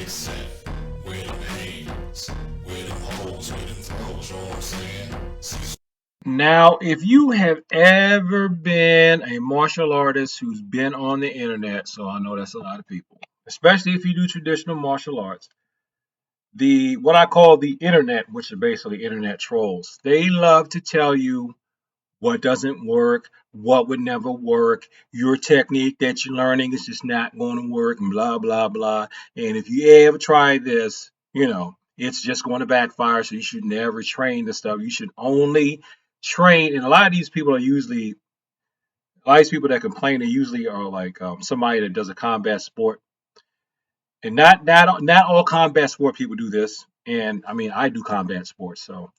except where them hands, where them holes, where them throws, you know what I'm saying? Now, if you have ever been a martial artist who's been on the internet, so I know that's a lot of people, especially if you do traditional martial arts, the what I call the internet, which are basically internet trolls, they love to tell you what doesn't work, what would never work, your technique that you're learning is just not going to work, and blah, blah, blah. And if you ever try this, it's just going to backfire. So you should never train this stuff. You should only train. And a lot of these people are usually, a lot of these people that complain, they usually are like somebody that does a combat sport. And not all combat sport people do this. And I mean, I do combat sports. So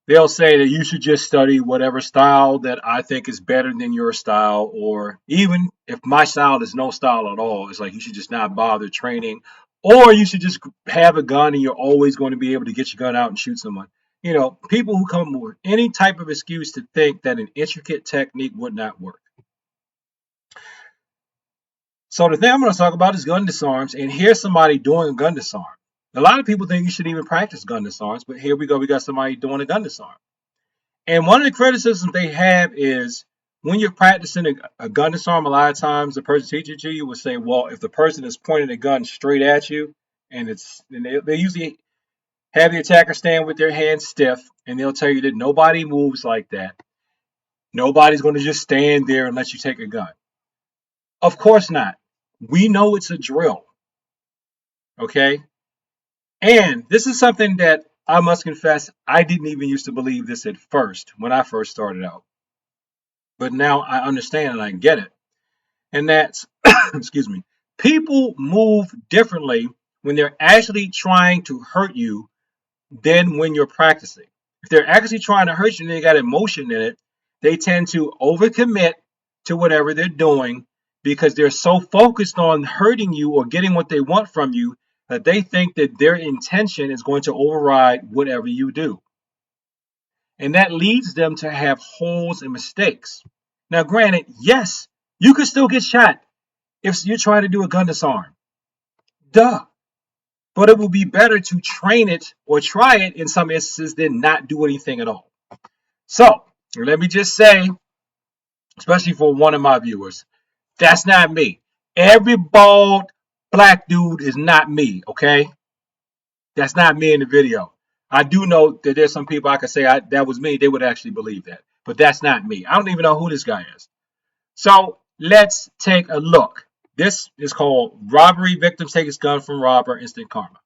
they'll say that you should just study whatever style that I think is better than your style, or even if my style is no style at all, it's like you should just not bother training, or you should just have a gun and you're always going to be able to get your gun out and shoot someone. People who come up with any type of excuse to think that an intricate technique would not work. So the thing I'm going to talk about is gun disarms, and here's somebody doing a gun disarm. A lot of people think you should even practice gun disarms, but here we go. We got somebody doing a gun disarm. And one of the criticisms they have is when you're practicing a gun disarm, a lot of times the person teaching to you will say, well, if the person is pointing a gun straight at you, and they usually have the attacker stand with their hands stiff, and they'll tell you that nobody moves like that. Nobody's going to just stand there and let you take a gun. Of course not. We know it's a drill, okay? And this is something that I must confess, I didn't even used to believe this at first when I first started out. But now I understand and I get it. And that's, excuse me, people move differently when they're actually trying to hurt you than when you're practicing. If they're actually trying to hurt you and they got emotion in it, they tend to overcommit to whatever they're doing because they're so focused on hurting you or getting what they want from you that they think that their intention is going to override whatever you do. And that leads them to have holes and mistakes. Now, granted, yes, you could still get shot if you're trying to do a gun disarm. Duh. But it will be better to train it or try it in some instances than not do anything at all. So, let me just say, especially for one of my viewers, that's not me. Every bald black dude is not me, okay? That's not me in the video. I do know that there's some people I could say that was me, they would actually believe that. But that's not me. I don't even know who this guy is. So let's take a look. This is called Robbery. Victims take his gun from robber, instant karma.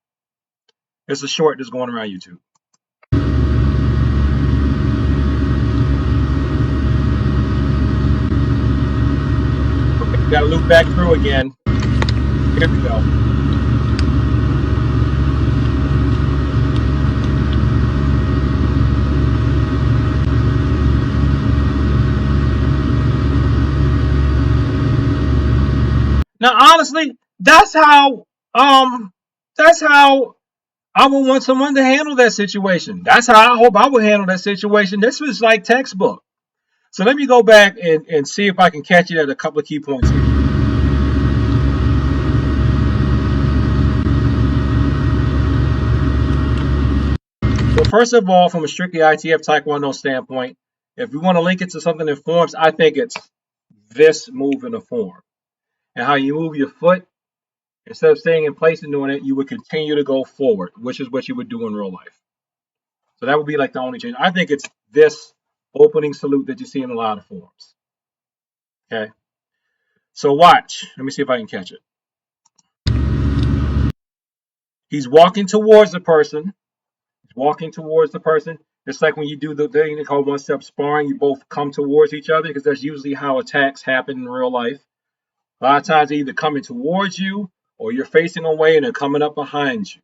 It's a short that's going around YouTube. Okay, we gotta loop back through again. Here we go. Now, honestly, that's how I would want someone to handle that situation. That's how I hope I would handle that situation. This was like textbook. So let me go back and see if I can catch it at a couple of key points here. Well, first of all, from a strictly ITF Taekwondo standpoint, if we want to link it to something in forms, I think it's this move in a form. And how you move your foot, instead of staying in place and doing it, you would continue to go forward, which is what you would do in real life. So that would be like the only change. I think it's this opening salute that you see in a lot of forms. Okay. So watch. Let me see if I can catch it. He's walking towards the person. He's walking towards the person. It's like when you do the thing they call one-step sparring, you both come towards each other because that's usually how attacks happen in real life. A lot of times they're either coming towards you or you're facing away and they're coming up behind you.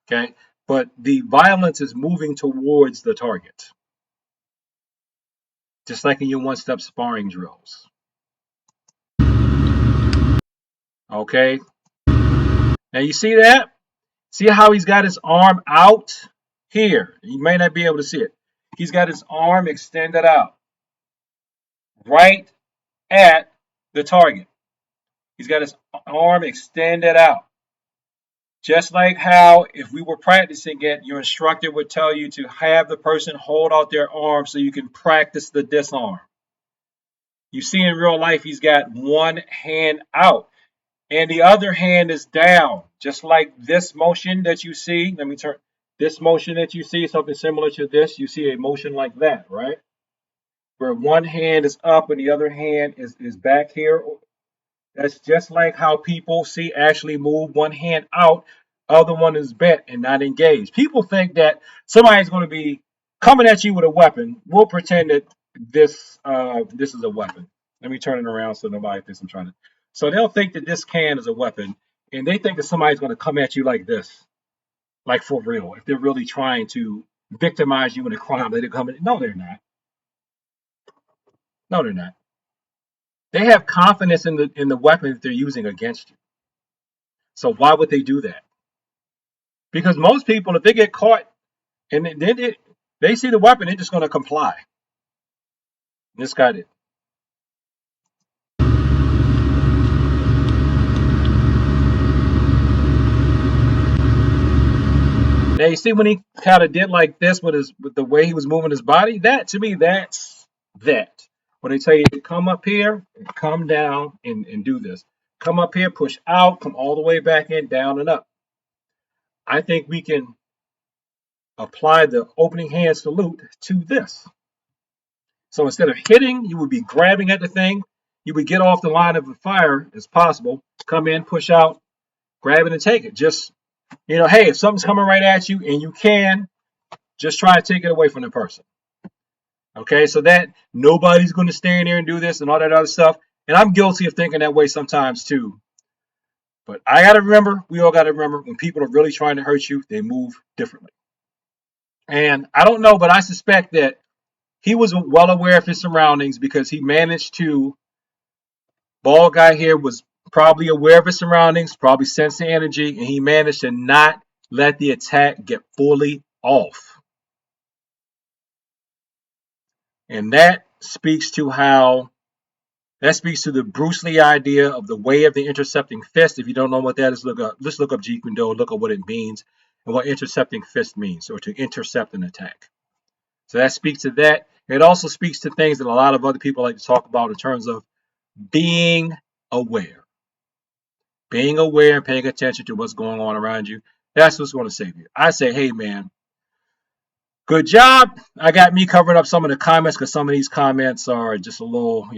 Okay. But the violence is moving towards the target, just like in your one-step sparring drills. Okay. Now you see that? See how he's got his arm out here? You may not be able to see it. He's got his arm extended out right at the target. He's got his arm extended out. Just like how if we were practicing it, your instructor would tell you to have the person hold out their arm so you can practice the disarm. You see in real life, he's got one hand out and the other hand is down, just like this motion that you see. Let me turn this motion that you see, something similar to this. You see a motion like that, right? Where one hand is up and the other hand is back here. That's just like how people see Ashley move one hand out, other one is bent and not engaged. People think that somebody's going to be coming at you with a weapon. We'll pretend that this is a weapon. Let me turn it around so nobody thinks I'm trying to. So they'll think that this can is a weapon, and they think that somebody's going to come at you like this, like for real. If they're really trying to victimize you in a crime, they're coming. No, they're not. No, they're not. They have confidence in the weapon that they're using against you. So why would they do that? Because most people, if they get caught and they see the weapon, they're just going to comply. This guy did. Now you see when he kind of did like this with the way he was moving his body. That to me, that's that. When they tell you to come up here, and come down, and do this. Come up here, push out, come all the way back in, down and up. I think we can apply the opening hand salute to this. So instead of hitting, you would be grabbing at the thing. You would get off the line of the fire as possible. Come in, push out, grab it, and take it. Just, hey, if something's coming right at you and you can, just try to take it away from the person. Okay, so that nobody's going to stand there and do this and all that other stuff. And I'm guilty of thinking that way sometimes too. But I got to remember, we all got to remember, when people are really trying to hurt you, they move differently. And I don't know, but I suspect that he was well aware of his surroundings because he managed to. Bald guy here was probably aware of his surroundings, probably sensed the energy, and he managed to not let the attack get fully off. And that speaks to the Bruce Lee idea of the way of the intercepting fist. If you don't know what that is, just look up Jeet Kune Do, look up what it means and what intercepting fist means, or to intercept an attack. So that speaks to that. It also speaks to things that a lot of other people like to talk about in terms of being aware. Being aware and paying attention to what's going on around you. That's what's going to save you. I say, hey, man, good job. I got me covering up some of the comments because some of these comments are just a little,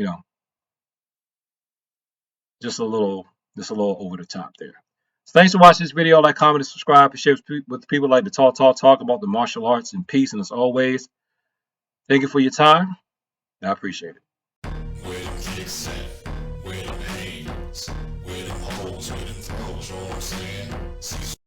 just a little over the top there. So thanks for watching this video. Like, comment, and subscribe. Share with people like to talk about the martial arts and peace. And as always, thank you for your time. I appreciate it. Where them kicks at? Where them hands? Where them holes? Where them throws? You know what I'm saying? Cecil.